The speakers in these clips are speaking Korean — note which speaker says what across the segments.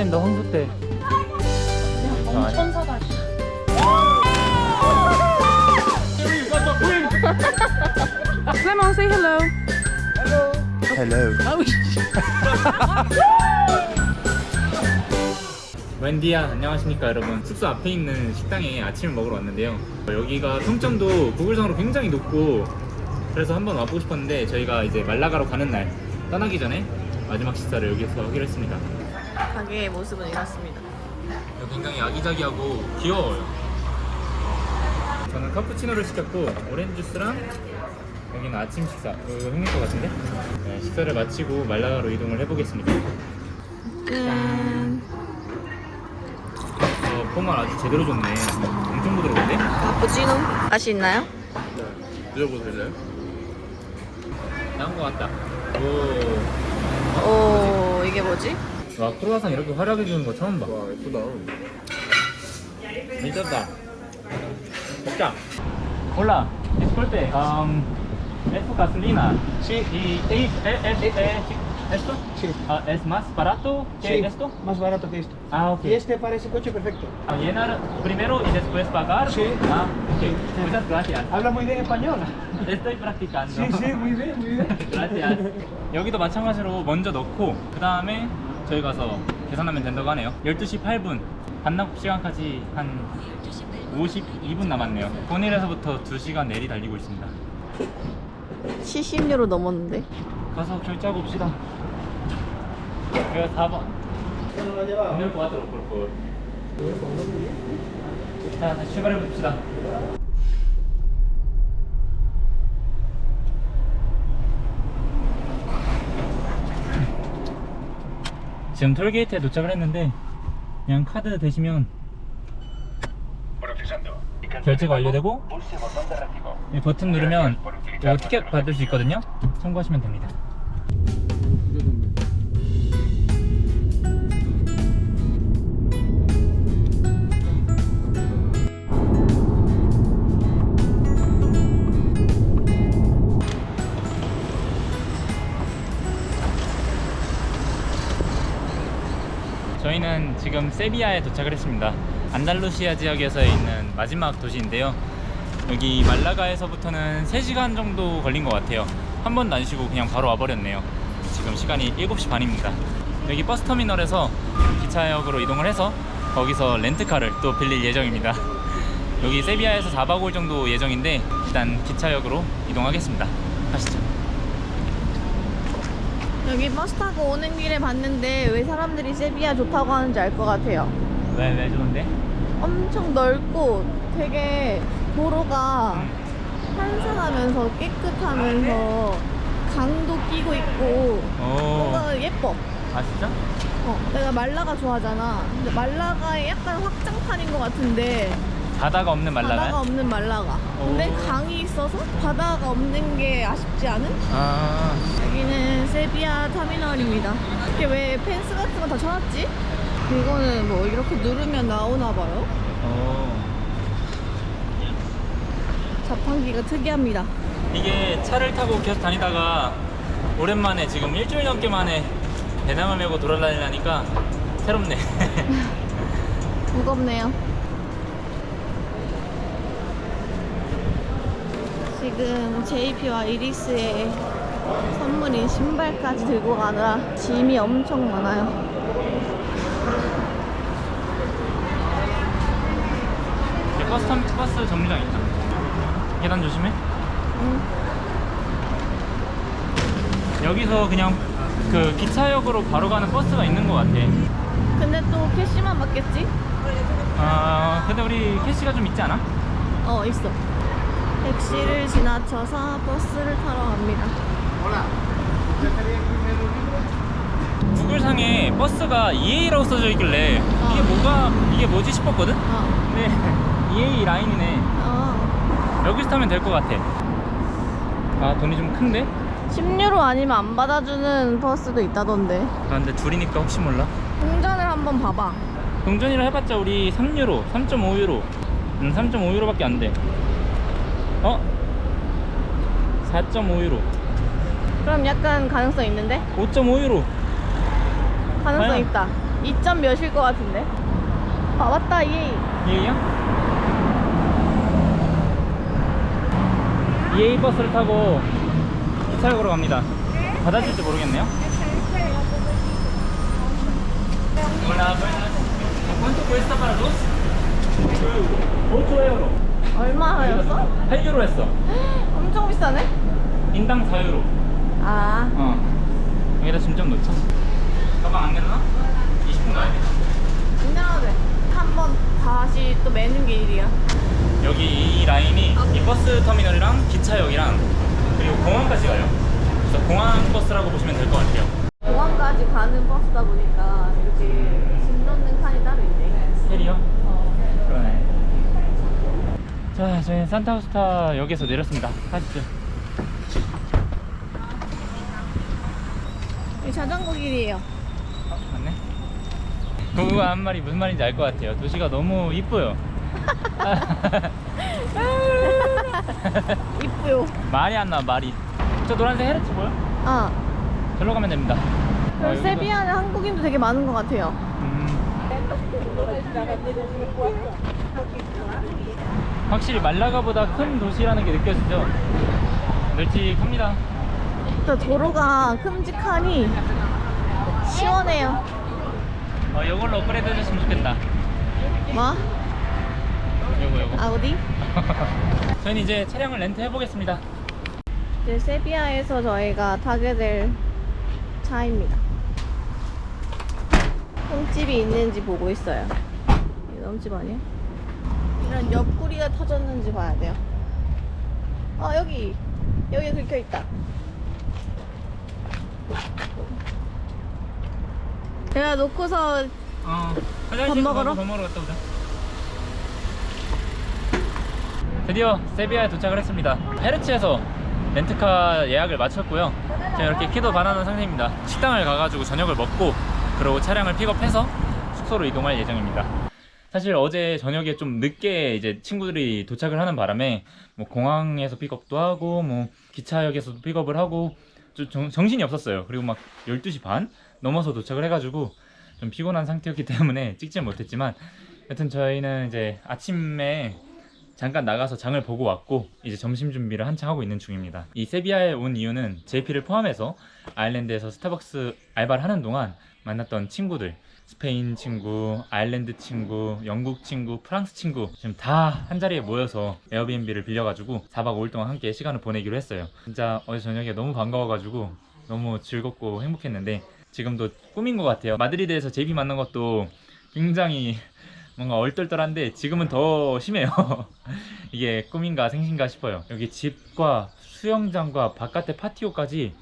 Speaker 1: 황소떼입니다, 황소떼.
Speaker 2: 엄청 사다. Clement, say hello.
Speaker 1: 헬로. 웬디야, 안녕하십니까 여러분. 숙소 앞에 있는 식당에 아침을 먹으러 왔는데요. 여기가 평점도 구글상으로 굉장히 높고 그래서 한번 와보고 싶었는데 저희가 이제 말라가로 가는 날 떠나기 전에 마지막 식사를 여기서 하기로 했습니다.
Speaker 2: 가게의 모습은 이렇습니다.
Speaker 1: 여기 굉장히 아기자기하고 귀여워요. 저는 카푸치노를 시켰고 오렌지 주스랑 여기는 아침 식사. 이거 형님 거 같은데? 네, 식사를 마치고 말라가로 이동을 해보겠습니다. 포만 아주 제대로 줬네. 엄청 부드러운데?
Speaker 2: 카푸치노 맛이 있나요?
Speaker 1: 드셔보실래요? 나온 거 같다.
Speaker 2: 오, 이게 뭐지?
Speaker 1: 와, 크루아상 이렇게 화려하게 주는 거 처음 봐.
Speaker 3: 와 예쁘다.
Speaker 1: 미쳤다. 먹자. Hola, disculpe, ¿es tu gasolina?
Speaker 3: Sí.
Speaker 1: ¿Esto?
Speaker 3: Sí.
Speaker 1: ¿Es más barato que
Speaker 3: Sí,
Speaker 1: esto?
Speaker 3: más barato que esto.
Speaker 1: Ah, ok.
Speaker 3: Y este para ese coche perfecto.
Speaker 1: Llenar primero y después pagar.
Speaker 3: Sí.
Speaker 1: Ah, ok. Muchas gracias.
Speaker 3: Habla muy bien español.
Speaker 1: Estoy practicando.
Speaker 3: Sí, sí, muy bien, muy bien.
Speaker 1: Gracias. 여기도 마찬가지로 먼저 넣고 그 다음에 저희 가서 계산하면 된다고 하네요. 12시 8분 반납 시간까지 한 52분 남았네요. 본일에서부터 2시간 내리 달리고 있습니다.
Speaker 2: 70유로 넘었는데.
Speaker 1: 가서 결제하고 옵시다. 여기가 4번. 오늘 보아도록 볼. 자, 다시 출발해 봅시다. 지금 톨게이트에 도착을 했는데 그냥 카드 대시면 결제가 완료되고 이 버튼 누르면 이거 티켓 받을 수 있거든요. 참고하시면 됩니다. 저희는 지금 세비야에 도착을 했습니다. 안달루시아 지역에서 있는 마지막 도시인데요. 여기 말라가에서부터는 3시간 정도 걸린 것 같아요. 한 번도 안 쉬고 그냥 바로 와버렸네요. 지금 시간이 7시 반입니다. 여기 버스터미널에서 기차역으로 이동을 해서 거기서 렌트카를 또 빌릴 예정입니다. 여기 세비야에서 4박 5일 정도 예정인데 일단 기차역으로 이동하겠습니다. 가시죠.
Speaker 2: 여기 버스 타고 오는 길에 봤는데 왜 사람들이 세비야 좋다고 하는지 알 것 같아요.
Speaker 1: 왜 좋은데?
Speaker 2: 엄청 넓고 되게 도로가 한산하면서 깨끗하면서 강도 끼고 있고 뭔가 예뻐.
Speaker 1: 아 진짜?
Speaker 2: 내가 말라가 좋아하잖아. 근데 말라가의 약간 확장판인 것 같은데
Speaker 1: 바다가 없는 말라가요?
Speaker 2: 바다가 없는 말라가. 근데 강이 있어서 바다가 없는 게 아쉽지 않은?
Speaker 1: 아
Speaker 2: 여기는 세비야 터미널입니다. 이렇게 왜 펜스 같은 거 다 쳐놨지? 이거는 뭐 이렇게 누르면 나오나 봐요. 자판기가 특이합니다.
Speaker 1: 이게 차를 타고 계속 다니다가 오랜만에 지금 일주일 넘게 만에 배낭을 메고 돌아다니려니까 새롭네.
Speaker 2: 무겁네요. 지금 JP와 이리스의 선물인 신발까지 들고 가느라 짐이 엄청 많아요.
Speaker 1: 버스 정류장 있다. 계단 조심해. 여기서 그냥 그 기차역으로 바로 가는 버스가 있는 것 같아.
Speaker 2: 근데 또 캐시만 받겠지?
Speaker 1: 아 근데 우리 캐시가 좀 있지 않아?
Speaker 2: 있어. 택시를 지나쳐서 버스를 타러 갑니다.
Speaker 1: 구글상에 버스가 EA라고 써져 있길래 이게 뭐지 싶었거든? 근데 EA 라인이네. 여기서 타면 될 것 같아. 아 돈이 좀 큰데?
Speaker 2: 10유로 아니면 안 받아주는 버스도 있다던데.
Speaker 1: 아 근데 둘이니까 혹시 몰라?
Speaker 2: 동전을 한번 봐봐.
Speaker 1: 동전이라 해봤자 우리 3유로, 3.5유로 3.5유로밖에 안 돼. 4.5유로.
Speaker 2: 그럼 약간 가능성 있는데?
Speaker 1: 5.5유로.
Speaker 2: 가능성
Speaker 1: 과연?
Speaker 2: 있다. 2점 몇일 것 같은데? 아 맞다 EA.
Speaker 1: EA요? EA 버스를 타고 기차역으로 갑니다. 받아줄지 모르겠네요. Hola, buenas. ¿Cuánto cuesta para dos? 8유로.
Speaker 2: 얼마였어?
Speaker 1: 8유로 했어.
Speaker 2: 엄청 비싸네?
Speaker 1: 인당 4유로.
Speaker 2: 아
Speaker 1: 여기다 짐 좀 놓자. 가방 안 내려나? 20분 가야 돼.
Speaker 2: 인정하돼 한번 다시 또 매는 게 일이야.
Speaker 1: 여기 이 라인이 이 버스 터미널이랑 기차역이랑 그리고 공항까지 가요. 그래서 공항 버스라고 보시면 될 것 같아요.
Speaker 2: 공항까지 가는 버스다 보니까 이렇게 짐 넣는 칸이 따로 있네.
Speaker 1: 헬이요? 그러네. 자, 저희는 산타우스타 역에서 내렸습니다. 가시죠.
Speaker 2: 이 자전거 길이에요.
Speaker 1: 맞네. 그 한 말이 무슨 말인지 알 것 같아요. 도시가 너무 이뻐요.
Speaker 2: 이쁘요.
Speaker 1: 말이 안 나와, 말이. 저 노란색 헤르츠 보여?
Speaker 2: 아
Speaker 1: 절로 가면 됩니다.
Speaker 2: 그리고 세비야는 한국인도 되게 많은 것 같아요.
Speaker 1: 확실히 말라가보다 큰 도시라는 게 느껴지죠? 널찍합니다.
Speaker 2: 또 도로가 큼직하니 시원해요.
Speaker 1: 이걸로 업그레이드 해줬으면 좋겠다.
Speaker 2: 뭐?
Speaker 1: 요거.
Speaker 2: 아우디?
Speaker 1: 저희는 이제 차량을 렌트 해보겠습니다.
Speaker 2: 이제 세비야에서 저희가 타게 될 차입니다. 홈집이 있는지 보고 있어요. 이거 홈집 아니야? 이런 옆구리가 터졌는지 봐야 돼요. 여기 긁혀있다. 제가 놓고서
Speaker 1: 화장실
Speaker 2: 밥 먹으러?
Speaker 1: 밥 먹으러 갔다 오자. 드디어 세비야에 도착을 했습니다. 헤르츠에서 렌트카 예약을 마쳤고요. 지금 이렇게 키도 반하는 상태입니다. 식당을 가가지고 저녁을 먹고 그리고 차량을 픽업해서 숙소로 이동할 예정입니다. 사실 어제 저녁에 좀 늦게 이제 친구들이 도착을 하는 바람에 뭐 공항에서 픽업도 하고 뭐 기차역에서도 픽업을 하고 좀 정신이 없었어요. 그리고 막 12시 반 넘어서 도착을 해가지고 좀 피곤한 상태였기 때문에 찍지 못했지만 여튼 저희는 이제 아침에 잠깐 나가서 장을 보고 왔고 이제 점심 준비를 한창 하고 있는 중입니다. 이 세비야에 온 이유는 JP를 포함해서 아일랜드에서 스타벅스 알바를 하는 동안 만났던 친구들, 스페인 친구, 아일랜드 친구, 영국 친구, 프랑스 친구 지금 다 한자리에 모여서 에어비앤비를 빌려가지고 4박 5일 동안 함께 시간을 보내기로 했어요. 진짜 어제 저녁에 너무 반가워가지고 너무 즐겁고 행복했는데 지금도 꿈인 것 같아요. 마드리드에서 JP 만난 것도 굉장히 뭔가 얼떨떨한데 지금은 더 심해요. 이게 꿈인가 생신가 싶어요. 여기 집과 수영장과 바깥에 파티오까지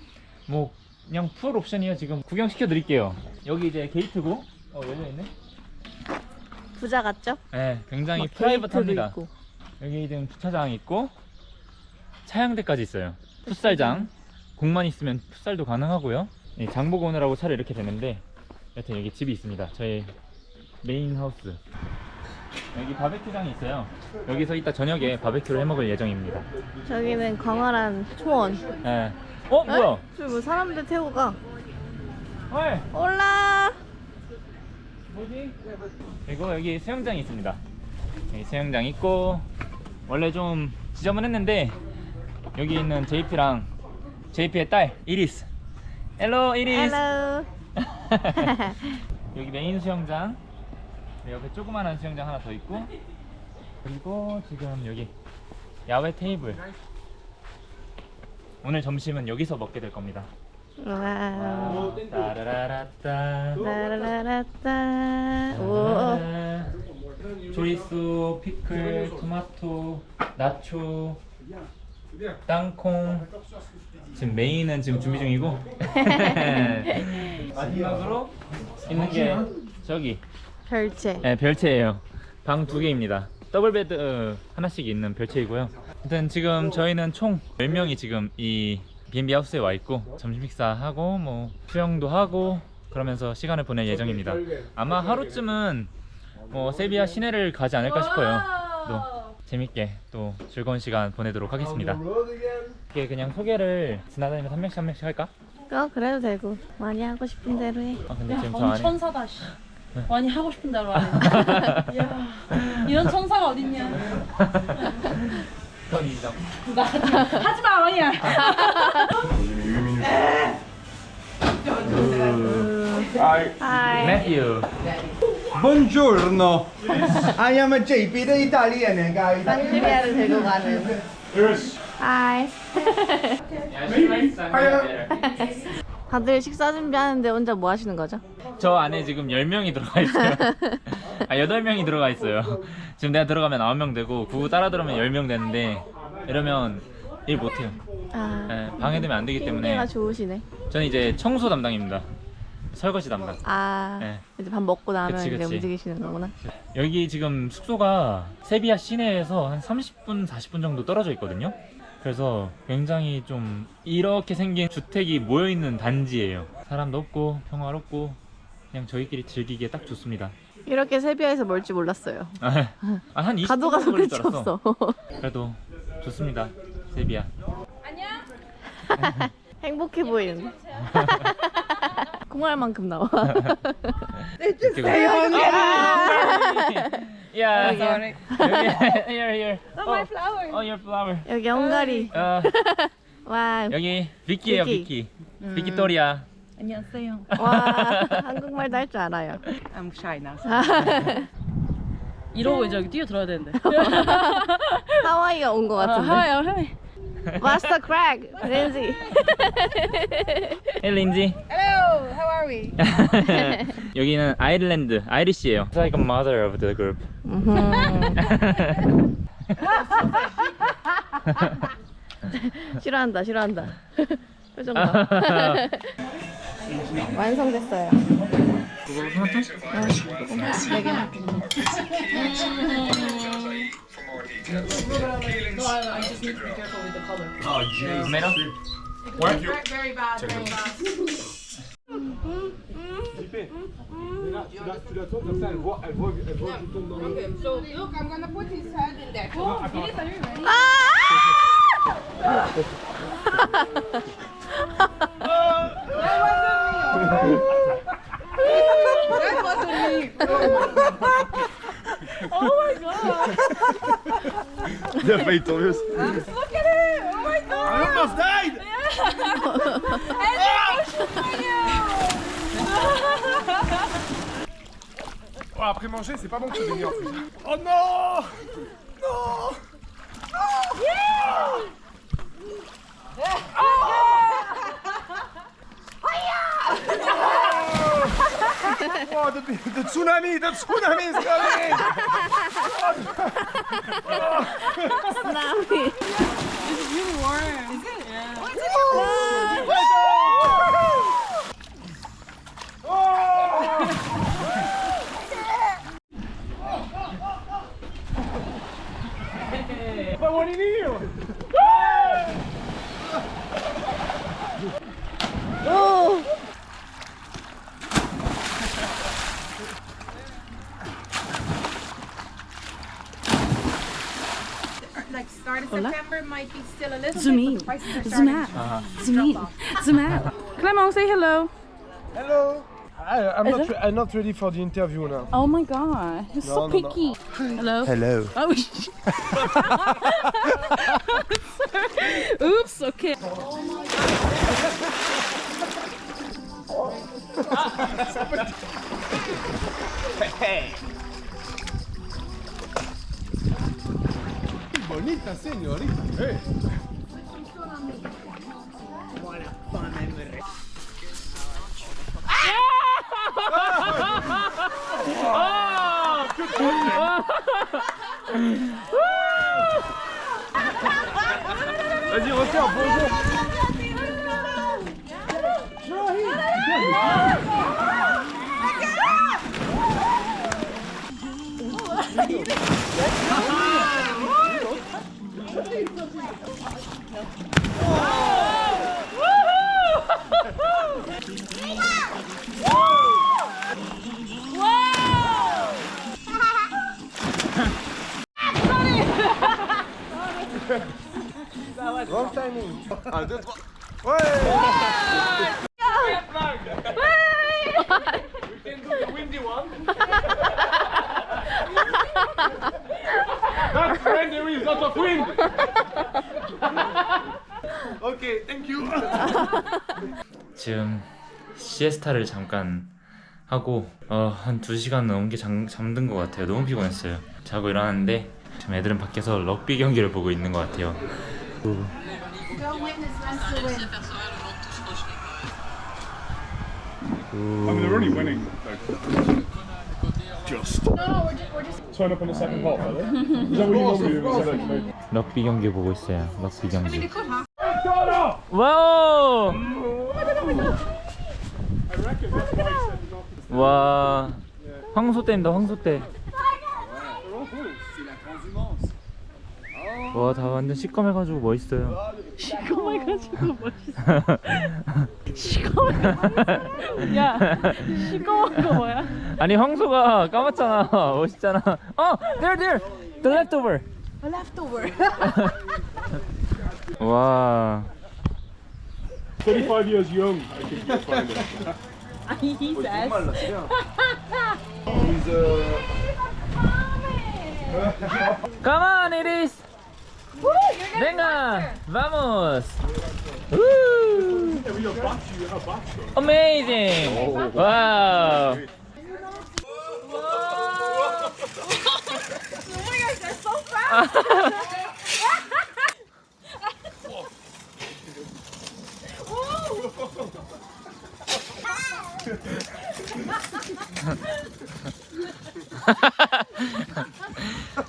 Speaker 1: 뭐 그냥 풀 옵션이에요. 지금 구경시켜 드릴게요. 여기 이제 게이트고 열려있네.
Speaker 2: 부자 같죠?
Speaker 1: 네, 굉장히
Speaker 2: 막
Speaker 1: 프라이빗합니다.
Speaker 2: 게이트도 있고.
Speaker 1: 여기 지금 주차장 있고 차량대까지 있어요. 풋살장, 공만 있으면 풋살도 가능하고요. 장 보고 오느라고 차를 이렇게 되는데 여튼 여기 집이 있습니다. 저희 메인 하우스. 여기 바베큐장이 있어요. 여기서 이따 저녁에 바베큐를 해먹을 예정입니다.
Speaker 2: 저기는 광활한 초원.
Speaker 1: 네. 뭐야?
Speaker 2: 저기 뭐 사람들 태우고 가.
Speaker 1: 어이,
Speaker 2: 올라.
Speaker 1: 뭐지? 그리고 여기 수영장이 있습니다. 여기 수영장 있고 원래 좀 지저분했는데 여기 있는 JP랑 JP의 딸 이리스. 헬로 이리스.
Speaker 2: 헬로.
Speaker 1: 여기 메인 수영장, 옆에 조그만한 수영장 하나 더 있고, 그리고 지금 여기 야외 테이블. 오늘 점심은 여기서 먹게 될 겁니다.
Speaker 2: 와우.
Speaker 1: 따라라라따.
Speaker 2: 라라라따. 오.
Speaker 1: 조리소, 피클, 토마토, 나초, 땅콩. 지금 메인은 지금 준비 중이고 마지막으로 있는 게 저기
Speaker 2: 별채.
Speaker 1: 네, 별채예요. 방 2개입니다. 더블 베드 하나씩 있는 별채이고요. 일단 지금 저희는 총 10명이 지금 이 B&B 하우스에 와 있고 점심 식사하고 뭐 수영도 하고 그러면서 시간을 보낼 예정입니다. 아마 하루쯤은 뭐 세비야 시내를 가지 않을까 싶어요. 또 재밌게 또 즐거운 시간 보내도록 하겠습니다. 이렇게 그냥 소개를 지나다니면서 한 명씩 할까?
Speaker 2: 그래도 되고 많이 하고 싶은 대로 해.
Speaker 1: 근데 지금 저 안에
Speaker 4: 천사다 씨. 많이 하고 싶은 대로 하네. 이야, 이런 천사가 어딨냐.
Speaker 1: 그건 인정.
Speaker 4: 하지마 왕이야.
Speaker 2: 하이.
Speaker 1: Matthew.
Speaker 3: Buongiorno. I am JP, the Italian guy.
Speaker 2: 산지비아를 들고 가는. 하이. 다들 식사 준비하는데 혼자 뭐 하시는 거죠?
Speaker 1: 저 안에 지금 10명이 들어가 있어요. 아, 8명이 들어가 있어요. 지금 내가 들어가면 9명 되고 구구 따라 들어오면 10명 되는데 이러면 일 못해요.
Speaker 2: 아,
Speaker 1: 네, 방해되면 안 되기 때문에
Speaker 2: 핑계가 좋으시네.
Speaker 1: 저는 이제 청소 담당입니다. 설거지 담당.
Speaker 2: 아,
Speaker 1: 네.
Speaker 2: 이제 밥 먹고 나면
Speaker 1: 그치,
Speaker 2: 이제
Speaker 1: 그치.
Speaker 2: 움직이시는 거구나.
Speaker 1: 여기 지금 숙소가 세비야 시내에서 한 30분, 40분 정도 떨어져 있거든요. 그래서 굉장히 좀 이렇게 생긴 주택이 모여있는 단지예요. 사람도 없고 평화롭고 그냥 저희끼리 즐기기에 딱 좋습니다.
Speaker 2: 이렇게 세비야에서 멀지 몰랐어요.
Speaker 1: 한 20분
Speaker 2: 가도 가도
Speaker 1: 정도 걸릴
Speaker 2: 끝이
Speaker 1: 줄 알았어.
Speaker 2: 없어.
Speaker 1: 그래도 좋습니다. 세비야.
Speaker 2: 행복해 보이는데. 콩알 만큼 나와.
Speaker 1: Yeah,
Speaker 2: Sorry.
Speaker 1: Here.
Speaker 4: my flower.
Speaker 1: Oh, your flower.
Speaker 2: 여기 헝가리. 와,
Speaker 1: 여기 비키예요,
Speaker 2: 비키.
Speaker 1: 비키. 비키토리아.
Speaker 4: 안녕하세요.
Speaker 2: 와, 한국말도 할 줄 알아요.
Speaker 4: I'm shy now. 이러고 이제 여기 뛰어들어야 되는데.
Speaker 2: 하와이가 온 것 같은데.
Speaker 4: 하와이.
Speaker 2: 마스터 크랙, 렌지.
Speaker 1: Hey, Lindsay.
Speaker 4: Hello, how are we?
Speaker 1: 여기는 아이르랜드, 아이리시예요. It's like a mother of the group.
Speaker 2: 싫어한다, 싫어한다. 표정 봐. 완성됐어요.
Speaker 1: 그거 하나 더?
Speaker 2: 네 개만.
Speaker 1: 토마토?
Speaker 3: Tu la tournes comme ça, elle voit qui tombe dans l'eau.
Speaker 5: So look, I'm gonna put his head in there. That wasn't me.
Speaker 4: Oh my god.
Speaker 3: Il a failli tomber aussi.
Speaker 5: Look at it. Oh my god.
Speaker 3: I almost died! Oh, après manger, c'est pas bon que tu baignes en fait. Oh non! Non! Oh, the tsunami! The tsunami is coming!
Speaker 2: 나미.
Speaker 3: Pas mon ligne!
Speaker 2: 오.
Speaker 5: Like start of September might be still a little
Speaker 4: Zoom
Speaker 5: bit,
Speaker 4: in.
Speaker 5: but the prices are
Speaker 4: Zoom
Speaker 5: starting
Speaker 4: out.
Speaker 5: to
Speaker 4: Zoom in.
Speaker 5: drop off.
Speaker 4: Zoom out. Clement, say hello.
Speaker 3: Hello! I'm not ready for the interview now.
Speaker 4: Oh my god, you're so
Speaker 3: No, no, no.
Speaker 4: picky. Hello.
Speaker 3: Hello.
Speaker 4: Oh. Oops. Okay.
Speaker 3: Bonita, señorita. Hey. Vas-y, refais un bonjour. Wrong timing. 1, 2, 3. Ouais! We can do the windy anyone. That friend is not a friend. Okay, thank you.
Speaker 1: 지금 시에스타를 잠깐 하고 한 2시간 넘게 잠든 것 같아요. 너무 피곤했어요. 자고 일어났는데 지금 애들은 밖에서 럭비 경기를 보고 있는 것 같아요.
Speaker 5: Don't witness wants to win.
Speaker 3: I mean, they're only winning. Just.
Speaker 5: No, we're just.
Speaker 3: Turn up in the second half, are they? Is that what you normally do? Is that
Speaker 1: 럭비 경기 보고 있어요. 럭비 경기.
Speaker 5: It could happen.
Speaker 1: 와우!
Speaker 3: I reckon that's why he said not.
Speaker 1: 와, 황소떼입니다. 황소떼. 와, 다 완전 시꺼매가지고 멋있어요.
Speaker 4: 시꺼매가지고 멋있어. 시꺼매. 야, 시꺼먼 거 뭐야?
Speaker 1: 아니 황소가 까맣잖아. 멋있잖아. there, the leftover.
Speaker 2: leftover.
Speaker 1: 와,
Speaker 3: 35 years young, I think you'll find it.
Speaker 4: He says.
Speaker 3: He's
Speaker 1: come on, Iris. Venga, vamos. Woo.
Speaker 3: Yeah, we got bats, you have bats though.
Speaker 1: Amazing. Wow.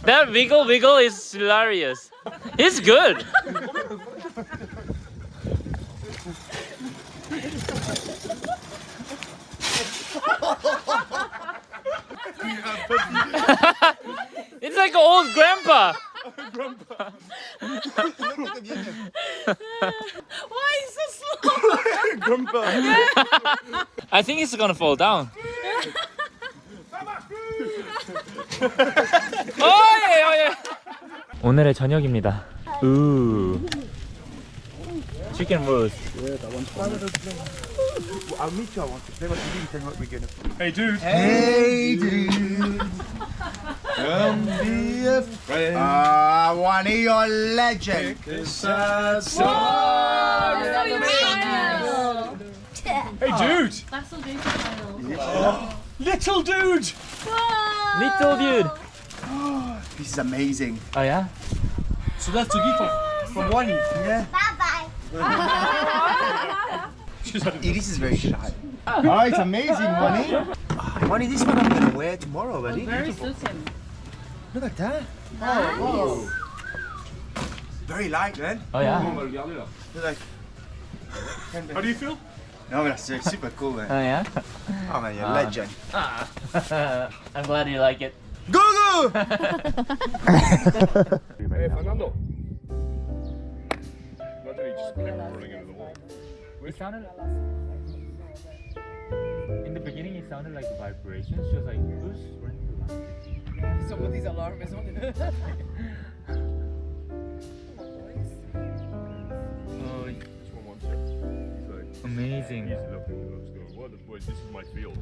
Speaker 1: That wiggle is hilarious. It's good. It's like an old grandpa.
Speaker 2: Why is so slow?
Speaker 1: I think it's gonna fall down. 오늘의 저녁입니다. 치킨 로스트.
Speaker 6: I'll meet you. I want to play what you need. Tell me what we're gonna.
Speaker 3: Hey dude.
Speaker 6: Hey, dude. Come be a friend. One of your legend.
Speaker 3: Hey dude.
Speaker 4: That's so Jason style.
Speaker 3: Little dude.
Speaker 1: Little dude.
Speaker 6: This is amazing.
Speaker 1: Oh yeah?
Speaker 3: So that's a gift from one.
Speaker 6: Yeah.
Speaker 3: She's had a
Speaker 6: This is very shy. Oh, it's amazing, Wani. Wani, this one I'm gonna wear tomorrow, buddy.
Speaker 4: Very suits him.
Speaker 6: Look at that. Oh, very light, man.
Speaker 1: Oh yeah?
Speaker 6: Look like.
Speaker 3: How do you feel?
Speaker 6: No, that's super cool, man.
Speaker 1: Oh yeah?
Speaker 6: Oh man, you're a legend.
Speaker 1: I'm glad you like it.
Speaker 6: Go go!
Speaker 3: Hey Fernando. Imagine he just came running into the wall.
Speaker 1: It sounded in the beginning. It sounded like a vibration. She was like, "Who's running the line?"
Speaker 2: Somebody's alarm is on.
Speaker 1: Oh,
Speaker 3: This one wants it. So
Speaker 1: amazing.
Speaker 3: he's looking at us going, "What the boys? This is my field."